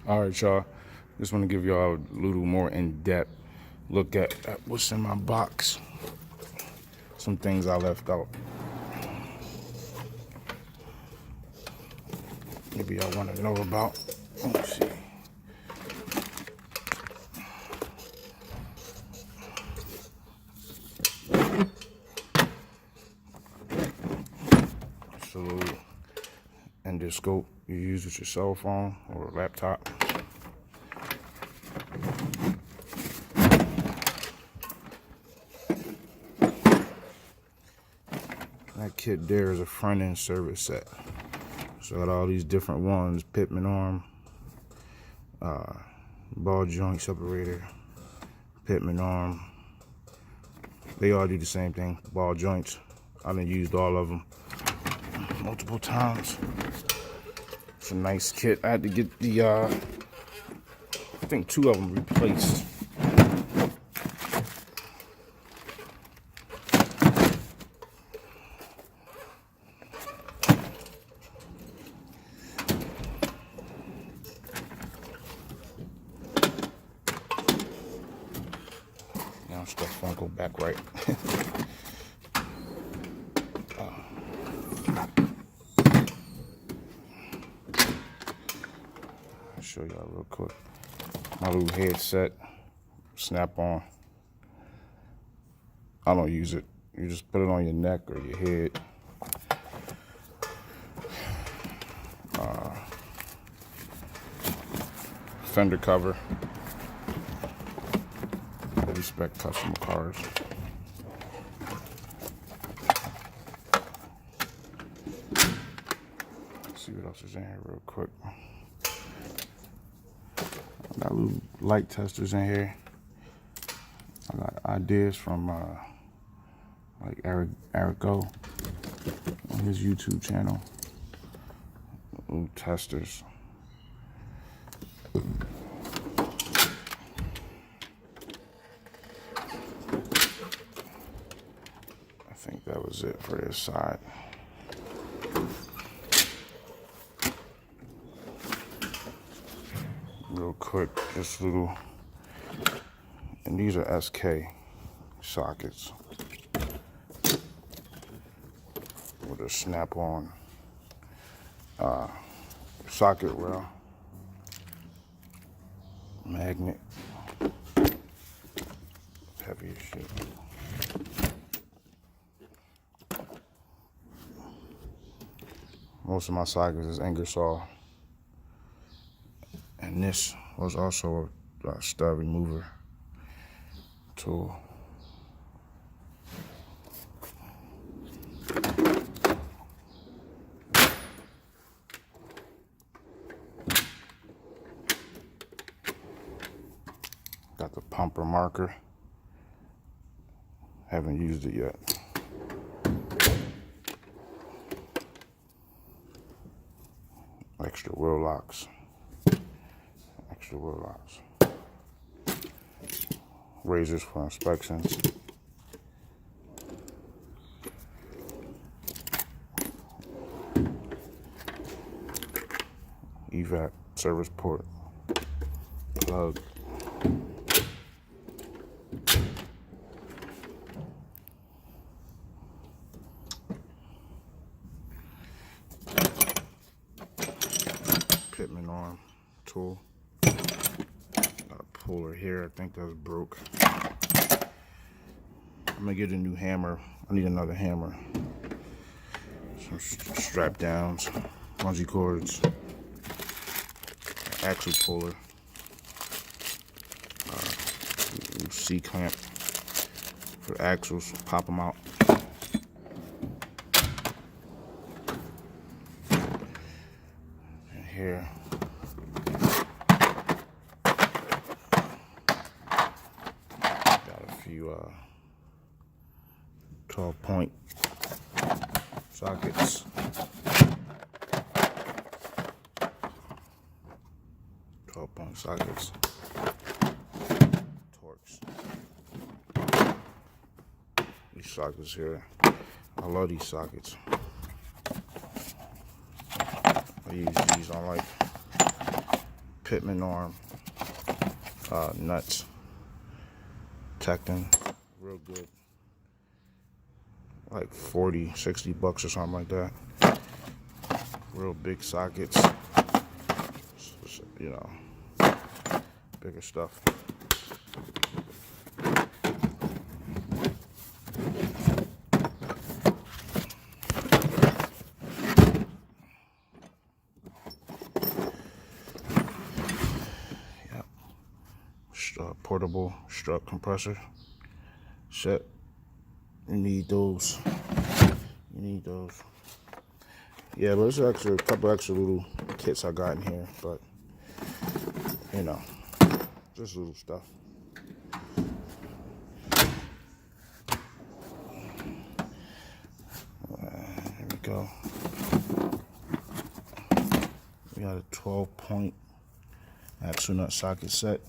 All right, y'all. Just want to give y'all a little more in-depth look at what's in my box. Some things I left out. Maybe y'all want to know about. Let's see. It's a little endoscope you use with your cell phone or a laptop. That kit there is a front end service set. So I got all these different ones: Pitman arm, ball joint separator, Pitman arm. They all do the same thing, ball joints. I've used all of them multiple times. It's a nice kit. I had to get the, I think 2 of them replaced. Now stuff won't go back right. I'll show y'all real quick. My little headset, snap on. I don't use it. You just put it on your neck or your head. Fender cover. I respect customer cars. Let's see what else is in here real quick. I got little light testers in here. I got ideas from like Erico on his YouTube channel. Little testers. I think that was it for this side. Real quick, this little, and these are SK sockets with a snap-on socket rail, magnet, heavy as shit. Most of my sockets is Ingersoll. And this was also a stud remover tool. Got the pumper marker. Haven't used it yet. Extra wheel locks. Extra wheel locks. Razors for inspections. Evap service port. Plug. Pitman arm tool. Got a puller here. I think that's broke. I'm gonna get a new hammer. I need another hammer. Some strap downs, bungee cords, axle puller, C clamp for axles. Pop them out. And here. Few 12-point sockets. 12-point sockets. Torques. These sockets here. I love these sockets. I use these on like Pitman arm, nuts, Tecton, real good, like 40, 60 bucks or something like that. Real big sockets, you know, bigger stuff. Portable strut compressor set. You need those. Yeah, but there's actually a couple extra little kits I got in here, but you know, just little stuff. Here we go. We got a 12-point axle nut socket set.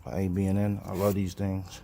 A, B, and N. I love these things.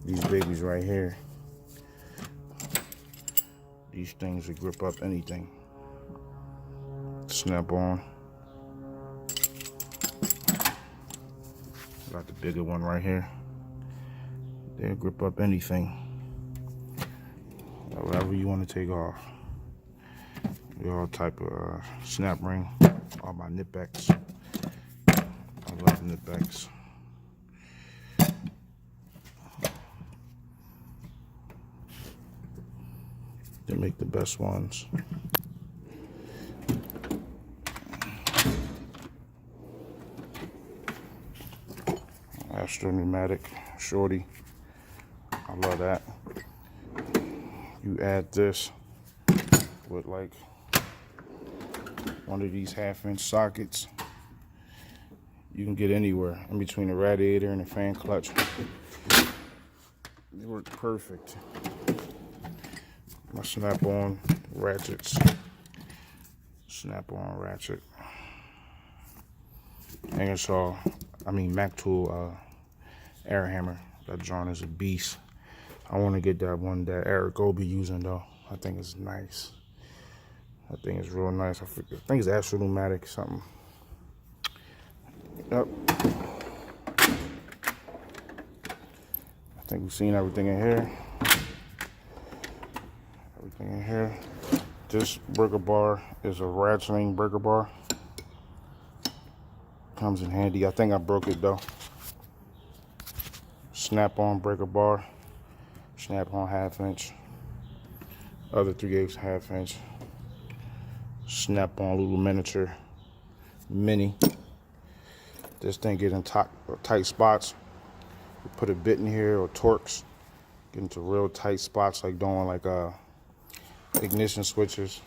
These babies right here. These things will grip up anything. Snap on. Got the bigger one right here. They'll grip up anything. Whatever you want to take off. We all type of snap ring. All my nipbacks. I love nipbacks. They make the best ones. Astro pneumatic shorty. I love that. You add this with like one of these 1/2-inch sockets. You can get anywhere in between the radiator and the fan clutch. They work perfect. My snap-on ratchets. Snap-on ratchet. Ingersoll, Mac Tool air hammer. That joint is a beast. I want to get that one that Eric will be using though. I think it's nice. I think it's real nice. I think it's Astro pneumatic something. Yep. I think we've seen everything in here. This burger bar is a Ratcheting Burger Bar. Comes in handy. I think I broke it though. Snap-on burger bar. Snap-on 1/2-inch. Other 3/8 1/2-inch. Snap-on little miniature mini. This thing get in tight spots. You put a bit in here or Torx. Get into real tight spots like doing like ignition switches.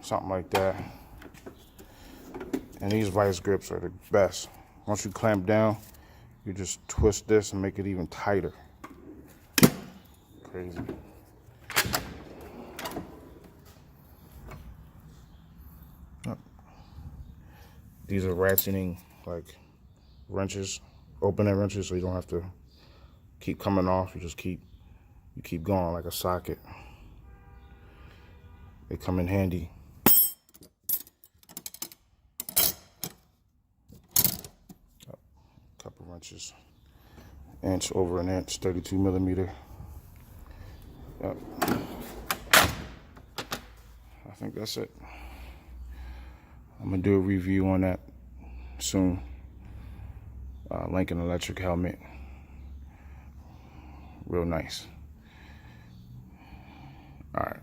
Something like that. And these Vise Grips are the best. Once you clamp down, you just twist this and make it even tighter. Crazy. These are ratcheting like wrenches, opening wrenches, so you don't have to keep coming off. You just keep going like a socket. They come in handy. Couple wrenches, inch over an inch, 32 millimeter. Yep. I think that's it. I'm gonna do a review on that soon. Lincoln electric helmet, real nice. All right.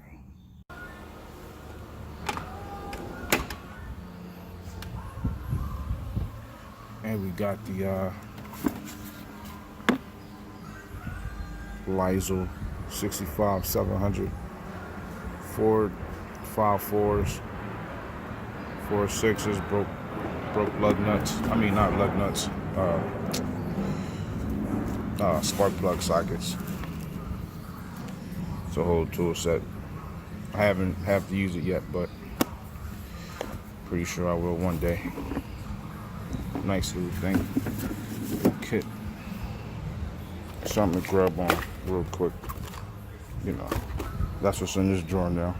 And we got the Lysol 65-700 Ford 5.4s, 4.6s, broke lug nuts. Not lug nuts. Spark plug sockets. It's a whole tool set. I haven't had to use it yet, but pretty sure I will one day. Nice little thing. Kit. something to grab on real quick. You know, that's what's in this drawer now.